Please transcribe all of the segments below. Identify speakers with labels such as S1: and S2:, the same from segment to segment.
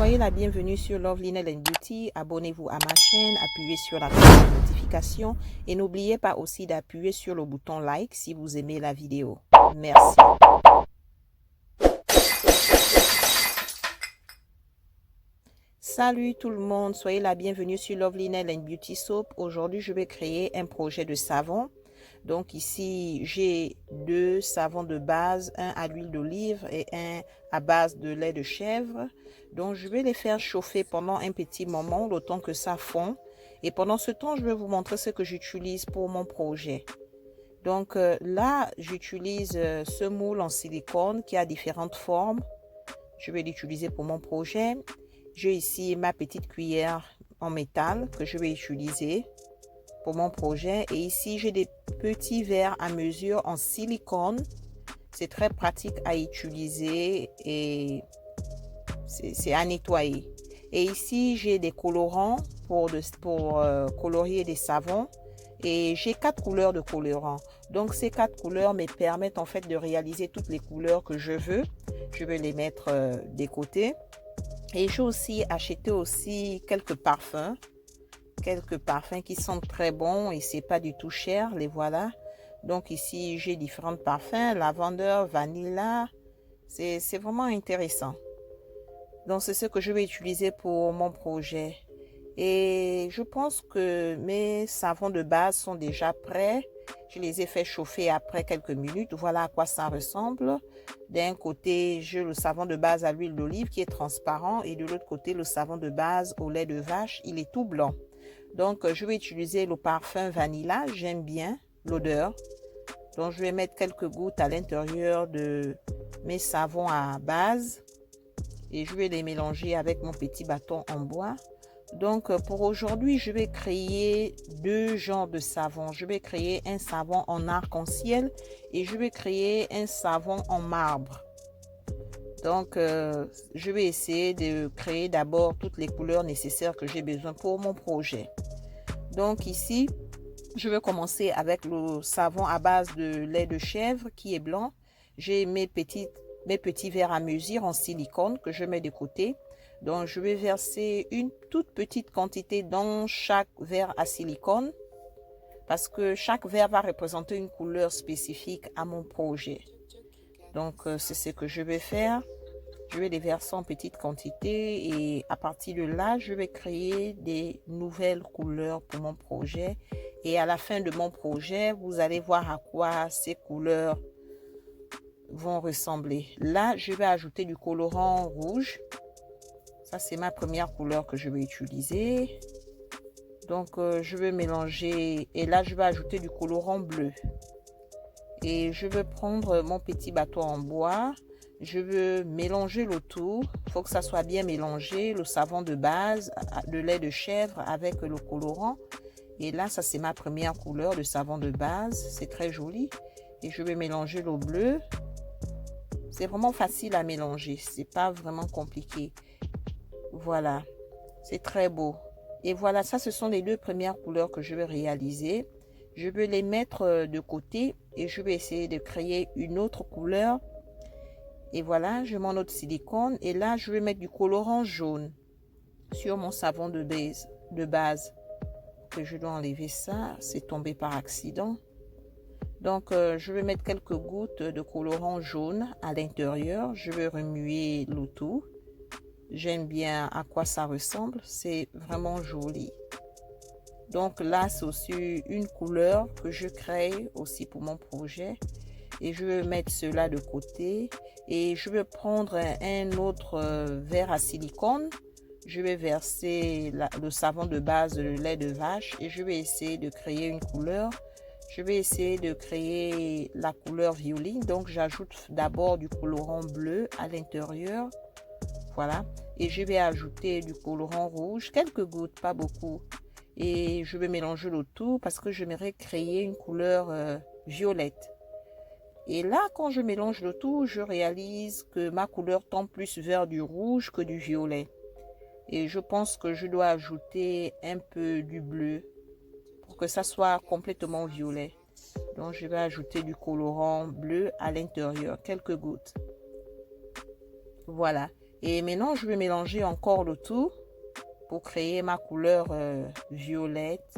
S1: Soyez la bienvenue sur Love Lynelle & Beauty. Abonnez-vous à ma chaîne, appuyez sur la cloche de notification et n'oubliez pas aussi d'appuyer sur le bouton like si vous aimez la vidéo. Merci. Salut tout le monde, soyez la bienvenue sur Love Lynelle & Beauty Soap. Aujourd'hui, je vais créer un projet de savon. Donc ici, j'ai deux savons de base, un à l'huile d'olive et un à base de lait de chèvre. Donc je vais les faire chauffer pendant un petit moment, le temps que ça fond. Et pendant ce temps, je vais vous montrer ce que j'utilise pour mon projet. Donc là, j'utilise ce moule en silicone qui a différentes formes. Je vais l'utiliser pour mon projet. J'ai ici ma petite cuillère en métal que je vais utiliser pour mon projet. Et ici, j'ai des petits verres à mesure en silicone. C'est très pratique à utiliser et c'est à nettoyer. Et ici, j'ai des colorants pour colorier des savons. Et j'ai 4 couleurs de colorants. Donc, ces 4 couleurs me permettent en fait de réaliser toutes les couleurs que je veux. Je vais les mettre des côtés. Et j'ai aussi acheté quelques parfums qui sont très bons et c'est pas du tout cher, les voilà. Donc ici, j'ai différents parfums, lavender, vanilla. C'est vraiment intéressant. Donc c'est ce que je vais utiliser pour mon projet. Et je pense que mes savons de base sont déjà prêts. Je les ai fait chauffer après quelques minutes. Voilà à quoi ça ressemble. D'un côté, j'ai le savon de base à l'huile d'olive qui est transparent. Et de l'autre côté, le savon de base au lait de vache, il est tout blanc. Donc, je vais utiliser le parfum vanilla. J'aime bien l'odeur. Donc, je vais mettre quelques gouttes à l'intérieur de mes savons à base. Et je vais les mélanger avec mon petit bâton en bois. Donc, pour aujourd'hui, je vais créer deux genres de savon. Je vais créer un savon en arc-en-ciel et je vais créer un savon en marbre. Donc, je vais essayer de créer d'abord toutes les couleurs nécessaires que j'ai besoin pour mon projet. Donc, ici, je vais commencer avec le savon à base de lait de chèvre qui est blanc. J'ai mes petits verres à mesure en silicone que je mets de côté. Donc, je vais verser une toute petite quantité dans chaque verre à silicone parce que chaque verre va représenter une couleur spécifique à mon projet. Donc, c'est ce que je vais faire. Je vais les verser en petite quantité et à partir de là, je vais créer des nouvelles couleurs pour mon projet. Et à la fin de mon projet, vous allez voir à quoi ces couleurs vont ressembler. Là, je vais ajouter du colorant rouge. Ça, c'est ma première couleur que je vais utiliser. Donc, je vais mélanger. Et là, je vais ajouter du colorant bleu. Et je vais prendre mon petit bâton en bois. Je veux mélanger le tout. Il faut que ça soit bien mélangé. Le savon de base, le lait de chèvre avec le colorant. Et là, ça, c'est ma première couleur de savon de base. C'est très joli. Et je vais mélanger le bleu. C'est vraiment facile à mélanger. C'est pas vraiment compliqué. Voilà, c'est très beau. Et voilà, ça, ce sont les deux premières couleurs que je vais réaliser. Je vais les mettre de côté et je vais essayer de créer une autre couleur. Et voilà, je mon autre silicone. Et là, je vais mettre du colorant jaune sur mon savon de base. Que je dois enlever ça, c'est tombé par accident. Donc, je vais mettre quelques gouttes de colorant jaune à l'intérieur. Je vais remuer le tout. J'aime bien à quoi ça ressemble. C'est vraiment joli. Donc là, c'est aussi une couleur que je crée aussi pour mon projet. Et je vais mettre cela de côté. Et je vais prendre un autre verre à silicone. Je vais verser le savon de base, le lait de vache. Et je vais essayer de créer une couleur. Je vais essayer de créer la couleur violine. Donc, j'ajoute d'abord du colorant bleu à l'intérieur. Voilà. Et je vais ajouter du colorant rouge, quelques gouttes, pas beaucoup. Et je vais mélanger le tout parce que j'aimerais créer une couleur violette. Et là, quand je mélange le tout, je réalise que ma couleur tend plus vers du rouge que du violet. Et je pense que je dois ajouter un peu du bleu pour que ça soit complètement violet. Donc, je vais ajouter du colorant bleu à l'intérieur, quelques gouttes. Voilà. Et maintenant, je vais mélanger encore le tout pour créer ma couleur violette.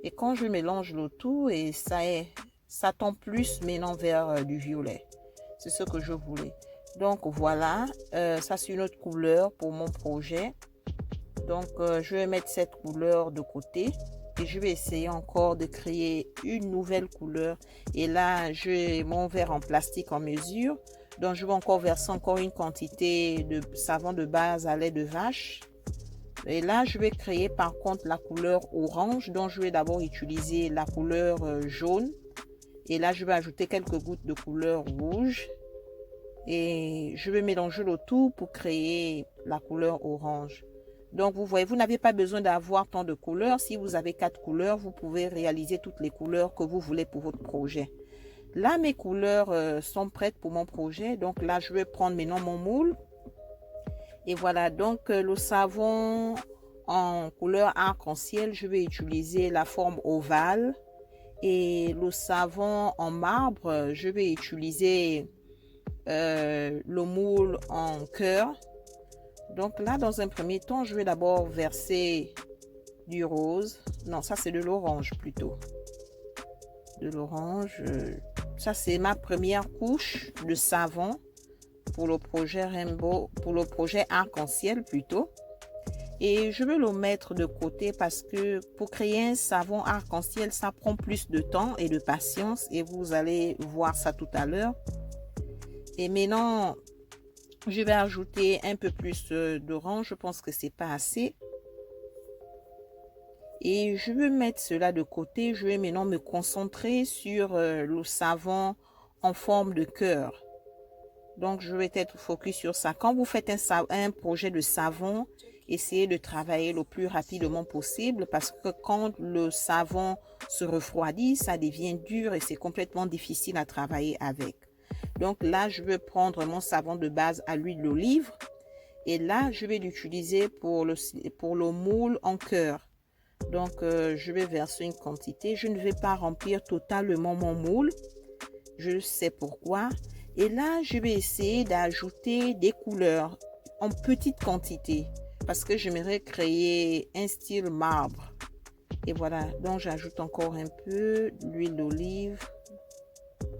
S1: Et quand je mélange le tout, et ça tend plus maintenant vers du violet. C'est ce que je voulais. Donc voilà, ça c'est une autre couleur pour mon projet. Donc je vais mettre cette couleur de côté et je vais essayer encore de créer une nouvelle couleur. Et là, j'ai mon verre en plastique en mesure. Donc je vais encore verser encore une quantité de savon de base à lait de vache. Et là, je vais créer par contre la couleur orange. Donc, je vais d'abord utiliser la couleur jaune. Et là, je vais ajouter quelques gouttes de couleur rouge. Et je vais mélanger le tout pour créer la couleur orange. Donc, vous voyez, vous n'avez pas besoin d'avoir tant de couleurs. Si vous avez 4 couleurs, vous pouvez réaliser toutes les couleurs que vous voulez pour votre projet. Là, mes couleurs sont prêtes pour mon projet. Donc là, je vais prendre maintenant mon moule. Et voilà, donc le savon en couleur arc-en-ciel, je vais utiliser la forme ovale. Et le savon en marbre, je vais utiliser le moule en cœur. Donc là, dans un premier temps, je vais d'abord verser du rose. Non, ça c'est de l'orange plutôt. De l'orange. Ça c'est ma première couche de savon pour le projet Rainbow, pour le projet arc-en-ciel plutôt. Et je vais le mettre de côté parce que pour créer un savon arc-en-ciel, ça prend plus de temps et de patience et vous allez voir ça tout à l'heure. Et maintenant, je vais ajouter un peu plus d'orange. Je pense que c'est pas assez. Et je vais mettre cela de côté. Je vais maintenant me concentrer sur le savon en forme de cœur. Donc, je vais être focus sur ça. Quand vous faites un projet de savon, essayez de travailler le plus rapidement possible parce que quand le savon se refroidit, ça devient dur et c'est complètement difficile à travailler avec. Donc là, je vais prendre mon savon de base à l'huile d'olive et là, je vais l'utiliser pour le moule en cœur. Donc, je vais verser une quantité. Je ne vais pas remplir totalement mon moule. Je sais pourquoi. Et là, je vais essayer d'ajouter des couleurs en petite quantité parce que j'aimerais créer un style marbre. Et voilà, donc j'ajoute encore un peu d'huile d'olive.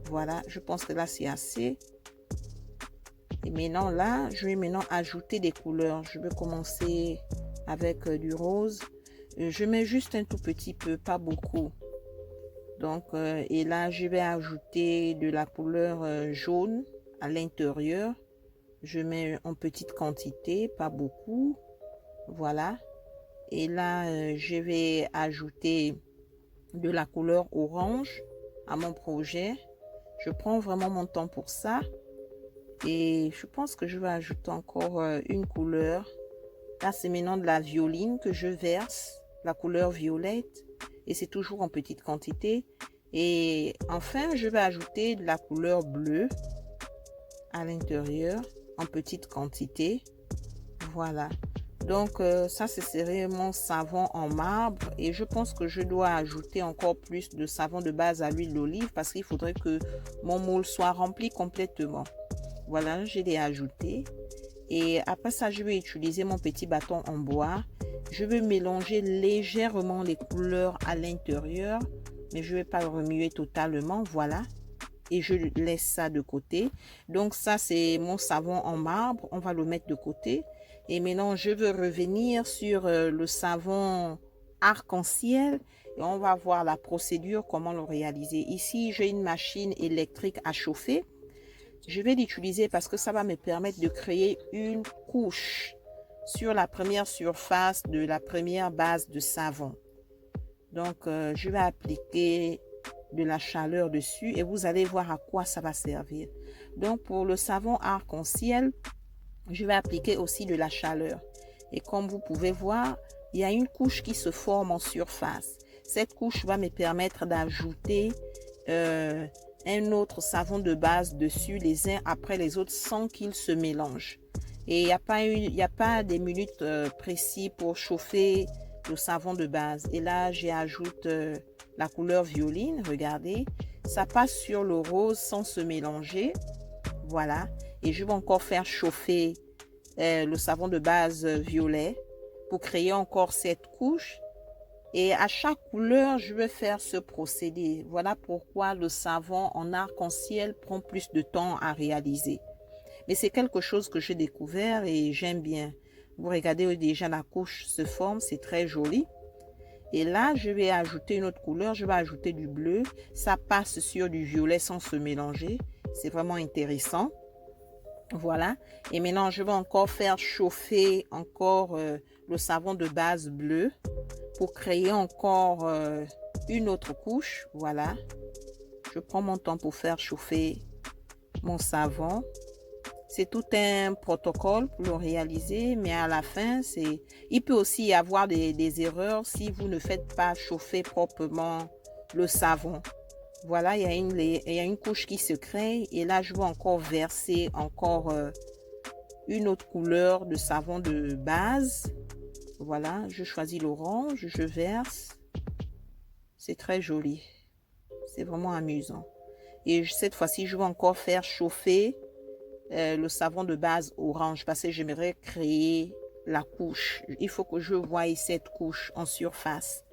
S1: Voilà, je pense que là, c'est assez. Et maintenant, là, je vais maintenant ajouter des couleurs. Je vais commencer avec du rose. Je mets juste un tout petit peu, pas beaucoup. Donc, et là, je vais ajouter de la couleur jaune à l'intérieur. Je mets en petite quantité, pas beaucoup. Voilà. Et là, je vais ajouter de la couleur orange à mon projet. Je prends vraiment mon temps pour ça. Et je pense que je vais ajouter encore une couleur. Là, c'est maintenant de la violine que je verse, la couleur violette. Et c'est toujours en petite quantité. Et enfin, je vais ajouter de la couleur bleue à l'intérieur en petite quantité. Voilà. Donc, ça, ce serait mon savon en marbre. Et je pense que je dois ajouter encore plus de savon de base à l'huile d'olive parce qu'il faudrait que mon moule soit rempli complètement. Voilà, je l'ai ajouté. Et après ça, je vais utiliser mon petit bâton en bois. Je vais mélanger légèrement les couleurs à l'intérieur, mais je ne vais pas le remuer totalement. Voilà. Et je laisse ça de côté. Donc ça, c'est mon savon en marbre. On va le mettre de côté. Et maintenant, je veux revenir sur le savon arc-en-ciel. Et on va voir la procédure, comment le réaliser. Ici, j'ai une machine électrique à chauffer. Je vais l'utiliser parce que ça va me permettre de créer une couche sur la première surface de la première base de savon. Donc, je vais appliquer de la chaleur dessus et vous allez voir à quoi ça va servir. Donc, pour le savon arc-en-ciel, je vais appliquer aussi de la chaleur. Et comme vous pouvez voir, il y a une couche qui se forme en surface. Cette couche va me permettre d'ajouter un autre savon de base dessus les uns après les autres sans qu'ils se mélangent. Et il n'y a pas des minutes précises pour chauffer le savon de base. Et là, j'ajoute la couleur violine. Regardez, ça passe sur le rose sans se mélanger. Voilà. Et je vais encore faire chauffer le savon de base violet pour créer encore cette couche. Et à chaque couleur, je vais faire ce procédé. Voilà pourquoi le savon en arc-en-ciel prend plus de temps à réaliser. Mais c'est quelque chose que j'ai découvert et j'aime bien. Vous regardez déjà la couche se forme, c'est très joli. Et là, je vais ajouter une autre couleur, je vais ajouter du bleu. Ça passe sur du violet sans se mélanger. C'est vraiment intéressant. Voilà. Et maintenant, je vais encore faire chauffer encore le savon de base bleu pour créer encore une autre couche. Voilà. Je prends mon temps pour faire chauffer mon savon. C'est tout un protocole pour le réaliser, mais à la fin, il peut aussi y avoir des erreurs si vous ne faites pas chauffer proprement le savon. Voilà, il y a une couche qui se crée et là, je vais encore verser encore une autre couleur de savon de base. Voilà, je choisis l'orange, je verse. C'est très joli. C'est vraiment amusant. Et cette fois-ci, je vais encore faire chauffer le savon de base orange parce que j'aimerais créer la couche. Il faut que je voie cette couche en surface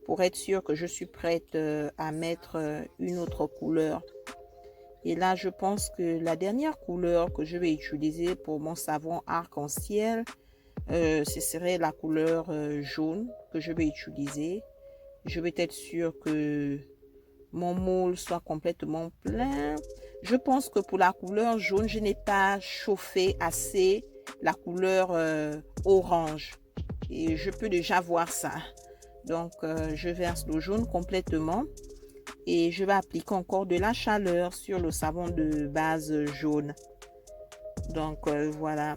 S1: pour être sûr que je suis prête à mettre une autre couleur. Et là, je pense que la dernière couleur que je vais utiliser pour mon savon arc-en-ciel, ce serait la couleur jaune que je vais utiliser. Je vais être sûre que mon moule soit complètement plein. Je pense que pour la couleur jaune, je n'ai pas chauffé assez la couleur orange. Et je peux déjà voir ça. Donc, je verse le jaune complètement. Et je vais appliquer encore de la chaleur sur le savon de base jaune. Donc, voilà.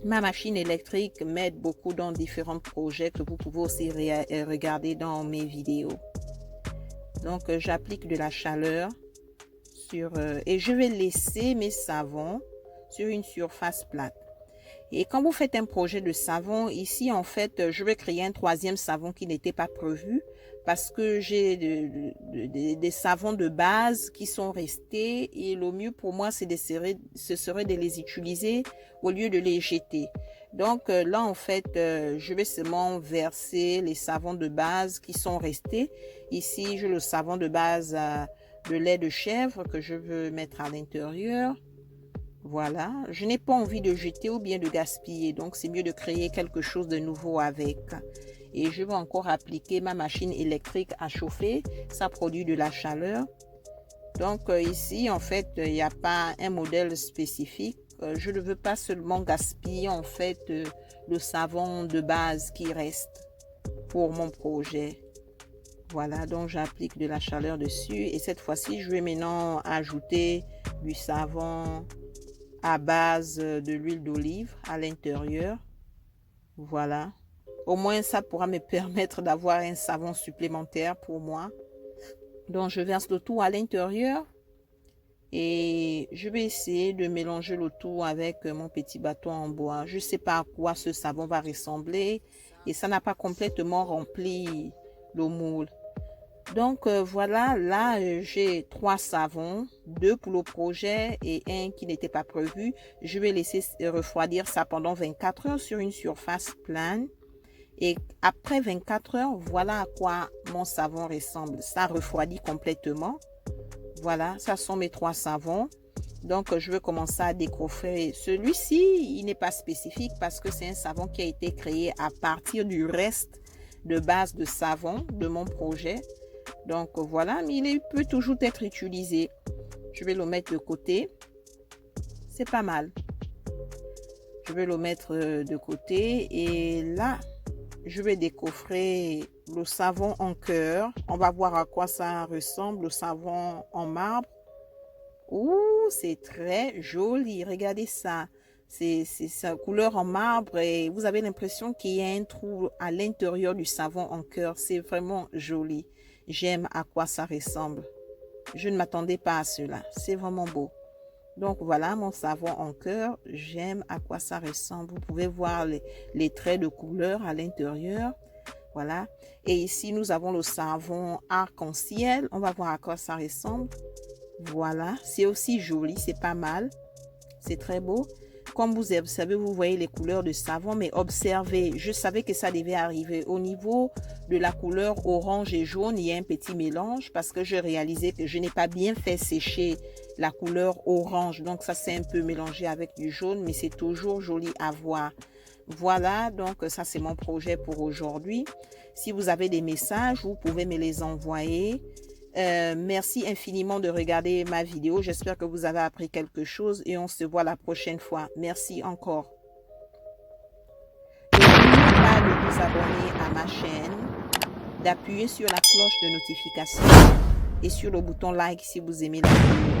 S1: Ma machine électrique m'aide beaucoup dans différents projets que vous pouvez aussi regarder dans mes vidéos. Donc, j'applique de la chaleur et je vais laisser mes savons sur une surface plate. Et quand vous faites un projet de savon, ici, en fait, je vais créer un troisième savon qui n'était pas prévu parce que j'ai des savons de base qui sont restés et le mieux pour moi, ce serait de les utiliser au lieu de les jeter. Donc là, en fait, je vais seulement verser les savons de base qui sont restés. Ici, j'ai le savon de base de lait de chèvre que je veux mettre à l'intérieur. Voilà, je n'ai pas envie de jeter ou bien de gaspiller, donc c'est mieux de créer quelque chose de nouveau avec. Et je vais encore appliquer ma machine électrique à chauffer, ça produit de la chaleur. Donc ici, en fait, il n'y a pas un modèle spécifique. Je ne veux pas seulement gaspiller en fait le savon de base qui reste pour mon projet. Voilà, donc j'applique de la chaleur dessus et cette fois-ci, je vais maintenant ajouter du savon à base de l'huile d'olive à l'intérieur. Voilà. Au moins, ça pourra me permettre d'avoir un savon supplémentaire pour moi. Donc, je verse le tout à l'intérieur et je vais essayer de mélanger le tout avec mon petit bâton en bois. Je ne sais pas à quoi ce savon va ressembler et ça n'a pas complètement rempli le moule. Donc voilà, là j'ai 3 savons, 2 pour le projet et un qui n'était pas prévu. Je vais laisser refroidir ça pendant 24 heures sur une surface plane. Et après 24 heures, voilà à quoi mon savon ressemble. Ça refroidit complètement. Voilà, ça sont mes 3 savons. Donc je vais commencer à décoffrer. Celui-ci, il n'est pas spécifique parce que c'est un savon qui a été créé à partir du reste de base de savon de mon projet. Donc voilà, mais il peut toujours être utilisé. Je vais le mettre de côté. C'est pas mal. Je vais le mettre de côté et là, je vais décoffrer le savon en cœur. On va voir à quoi ça ressemble, le savon en marbre. Ouh, c'est très joli. Regardez ça. C'est sa couleur en marbre et vous avez l'impression qu'il y a un trou à l'intérieur du savon en cœur. C'est vraiment joli. J'aime à quoi ça ressemble. Je ne m'attendais pas à cela. C'est vraiment beau. Donc voilà mon savon en cœur. J'aime à quoi ça ressemble. Vous pouvez voir les traits de couleur à l'intérieur. Voilà. Et ici, nous avons le savon arc-en-ciel. On va voir à quoi ça ressemble. Voilà. C'est aussi joli. C'est pas mal. C'est très beau. comme vous observez, vous voyez les couleurs de savon, mais observez, je savais que ça devait arriver. Au niveau de la couleur orange et jaune, il y a un petit mélange parce que je réalisais que je n'ai pas bien fait sécher la couleur orange. Donc ça s'est un peu mélangé avec du jaune, mais c'est toujours joli à voir. Voilà, donc ça c'est mon projet pour aujourd'hui. Si vous avez des messages, vous pouvez me les envoyer. Merci infiniment de regarder ma vidéo. J'espère que vous avez appris quelque chose et on se voit la prochaine fois. Merci encore. Et n'oubliez pas de vous abonner à ma chaîne, d'appuyer sur la cloche de notification et sur le bouton like si vous aimez la vidéo.